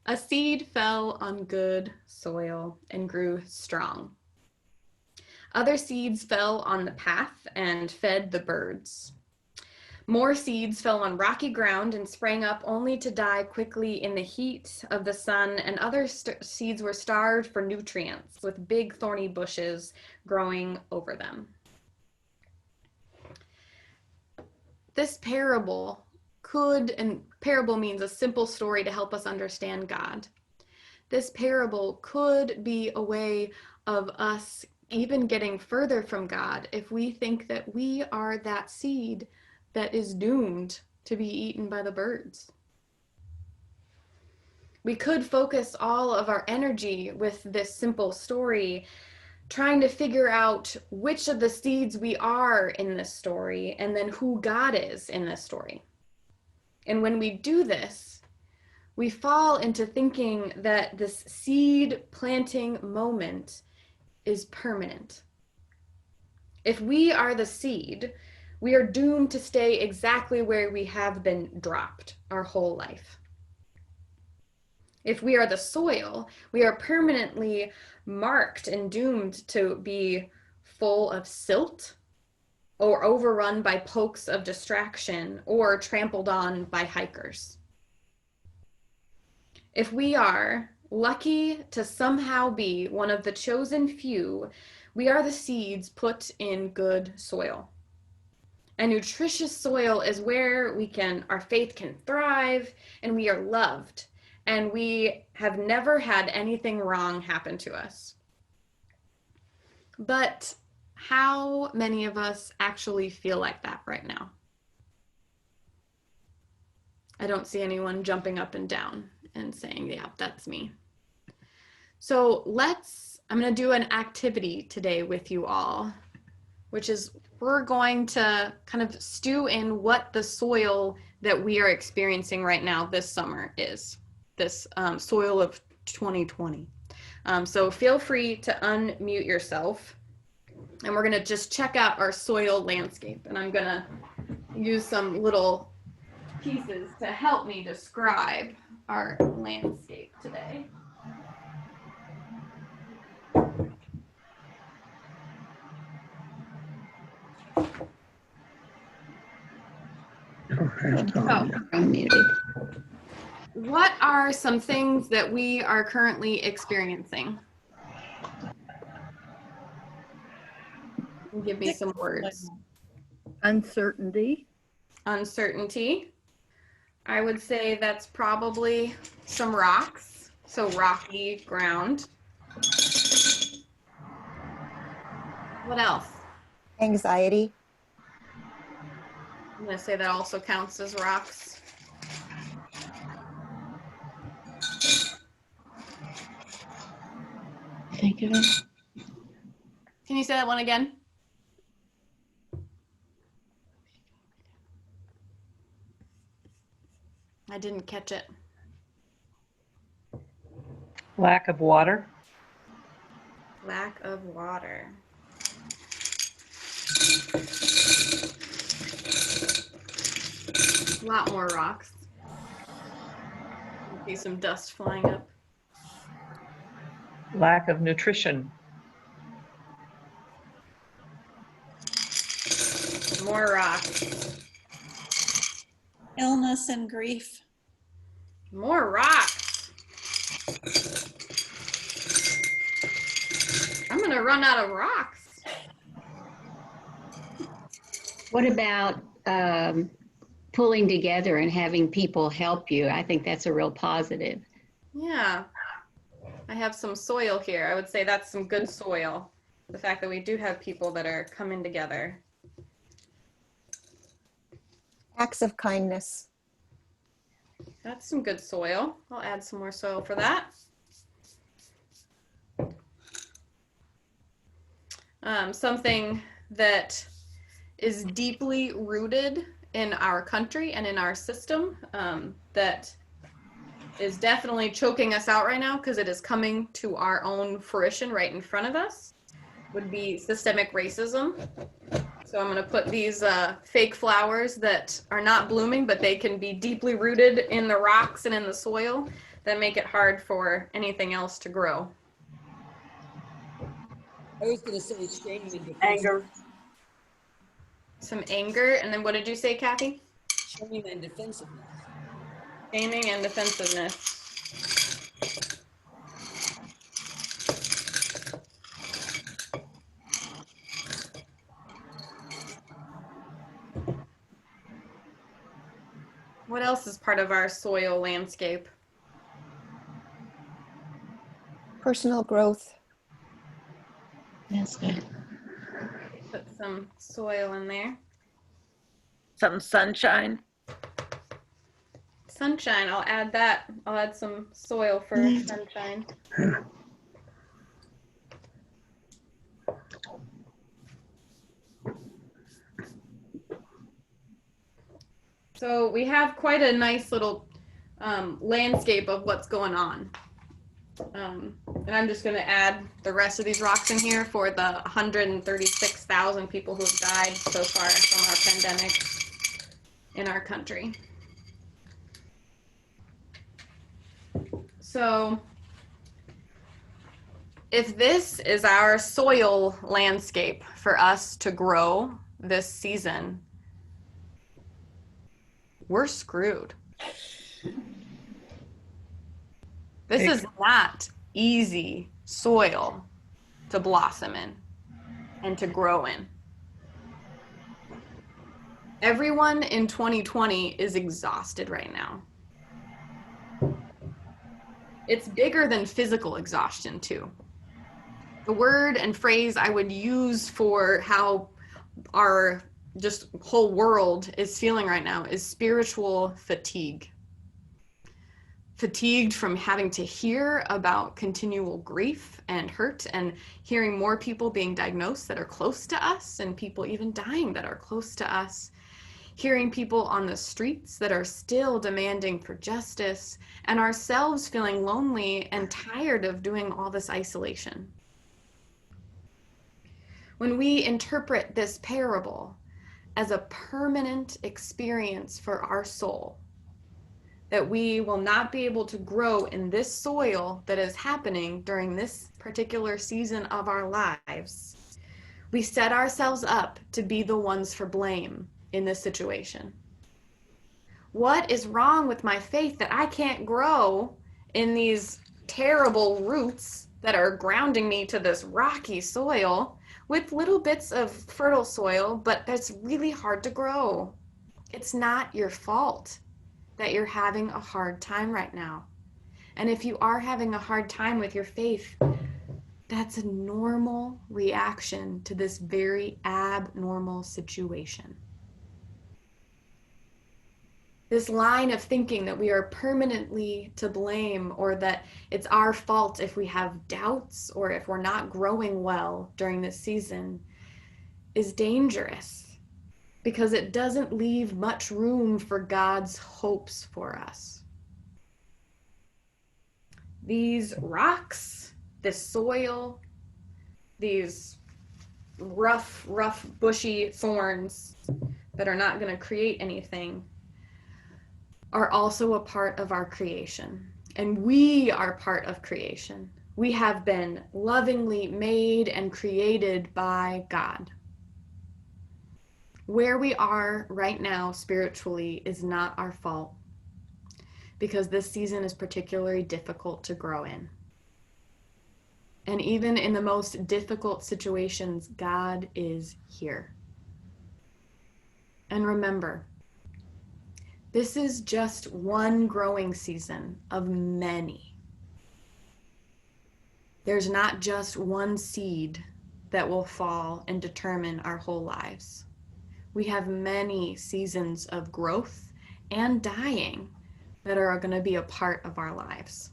A seed fell on good soil and grew strong. Other seeds fell on the path and fed the birds. More seeds fell on rocky ground and sprang up only to die quickly in the heat of the sun, and other seeds were starved for nutrients, with big thorny bushes growing over them. This parable and parable means a simple story to help us understand God. This parable could be a way of us even getting further from God if we think that we are that seed that is doomed to be eaten by the birds. We could focus all of our energy with this simple story, trying to figure out which of the seeds we are in this story and then who God is in this story. And when we do this, we fall into thinking that this seed planting moment is permanent. If we are the seed, we are doomed to stay exactly where we have been dropped our whole life. If we are the soil, we are permanently marked and doomed to be full of silt, or overrun by pokes of distraction, or trampled on by hikers. If we are lucky to somehow be one of the chosen few, we are the seeds put in good soil. And nutritious soil is where our faith can thrive, and we are loved, and we have never had anything wrong happen to us. But how many of us actually feel like that right now? I don't see anyone jumping up and down and saying, yeah, that's me. So I'm going to do an activity today with you all, which is we're going to kind of stew in what the soil that we are experiencing right now this summer is, this soil of 2020. So feel free to unmute yourself. And we're gonna just check out our soil landscape. And I'm gonna use some little pieces to help me describe our landscape today. I'm muted. What are some things that we are currently experiencing? Give me some words. Uncertainty. Uncertainty. I would say that's probably some rocks, so rocky ground. What else? Anxiety. I'm going to say that also counts as rocks. Think of it. Can you say that one again? I didn't catch it. Lack of water. Lack of water. A lot more rocks. See some dust flying up. Lack of nutrition. More rocks. Illness and grief. More rocks. I'm gonna run out of rocks. What about pulling together and having people help you? I think that's a real positive. Yeah. I have some soil here. I would say that's some good soil. The fact that we do have people that are coming together. Acts of kindness. That's some good soil. I'll add some more soil for that. Something that is deeply rooted in our country and in our system that is definitely choking us out right now because it is coming to our own fruition right in front of us would be systemic racism. So I'm going to put these fake flowers that are not blooming, but they can be deeply rooted in the rocks and in the soil. that make it hard for anything else to grow. I was going to say shame and defensiveness. Anger. Some anger, and then what did you say, Kathy? Shame and defensiveness. Shaming and defensiveness. What else is part of our soil landscape? Personal growth. That's good. Put some soil in there. Some sunshine. Sunshine, I'll add that. I'll add some soil for sunshine. So we have quite a nice little landscape of what's going on. And I'm just going to add the rest of these rocks in here for the 136,000 people who have died so far from our pandemic in our country. So if this is our soil landscape for us to grow this season, we're screwed. This is not easy soil to blossom in and to grow in. Everyone in 2020 is exhausted right now. It's bigger than physical exhaustion, too. The word and phrase I would use for how our just whole world is feeling right now is spiritual fatigue. Fatigued from having to hear about continual grief and hurt and hearing more people being diagnosed that are close to us and people even dying that are close to us. Hearing people on the streets that are still demanding for justice and ourselves feeling lonely and tired of doing all this isolation. When we interpret this parable as a permanent experience for our soul, that we will not be able to grow in this soil that is happening during this particular season of our lives, we set ourselves up to be the ones for blame in this situation. What is wrong with my faith that I can't grow in these terrible roots that are grounding me to this rocky soil with little bits of fertile soil, but that's really hard to grow? It's not your fault that you're having a hard time right now. And if you are having a hard time with your faith, that's a normal reaction to this very abnormal situation. This line of thinking that we are permanently to blame or that it's our fault if we have doubts or if we're not growing well during this season is dangerous because it doesn't leave much room for God's hopes for us. These rocks, this soil, these rough, bushy thorns that are not going to create anything are also a part of our creation. And we are part of creation. We have been lovingly made and created by God. Where we are right now spiritually is not our fault because this season is particularly difficult to grow in. And even in the most difficult situations, God is here. And remember, this is just one growing season of many. There's not just one seed that will fall and determine our whole lives. We have many seasons of growth and dying that are going to be a part of our lives.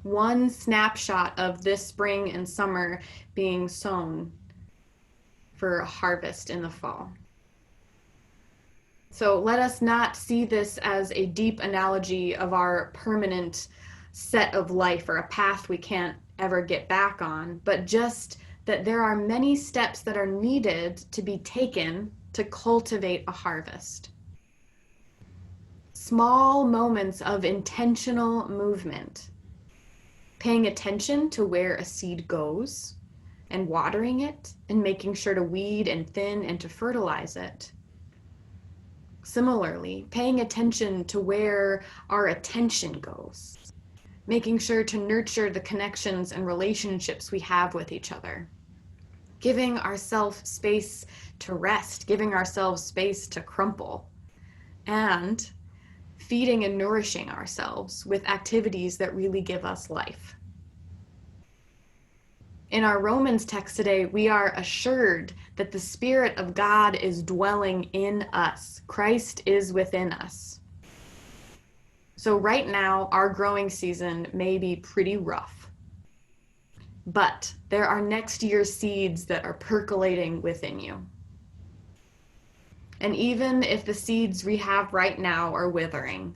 One snapshot of this spring and summer being sown for a harvest in the fall. So let us not see this as a deep analogy of our permanent set of life or a path we can't ever get back on, but just that there are many steps that are needed to be taken to cultivate a harvest. small moments of intentional movement, paying attention to where a seed goes and watering it and making sure to weed and thin and to fertilize it. Similarly, paying attention to where our attention goes, making sure to nurture the connections and relationships we have with each other, giving ourselves space to rest, giving ourselves space to crumple, and feeding and nourishing ourselves with activities that really give us life. In our Romans text today, we are assured that the Spirit of God is dwelling in us. Christ is within us. So right now, our growing season may be pretty rough, but there are next year's seeds that are percolating within you. And even if the seeds we have right now are withering,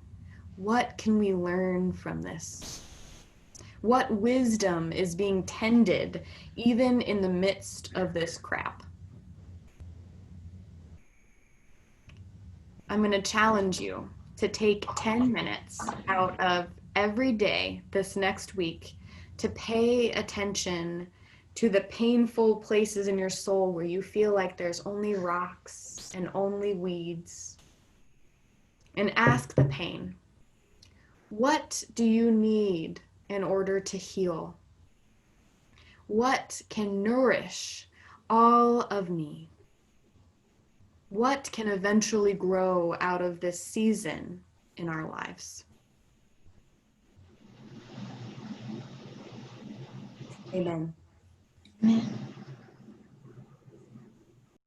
what can we learn from this? What wisdom is being tended even in the midst of this crap? I'm going to challenge you to take 10 minutes out of every day this next week to pay attention to the painful places in your soul where you feel like there's only rocks and only weeds. And ask the pain, what do you need in order to heal? What can nourish all of me? What can eventually grow out of this season in our lives? Amen. Amen.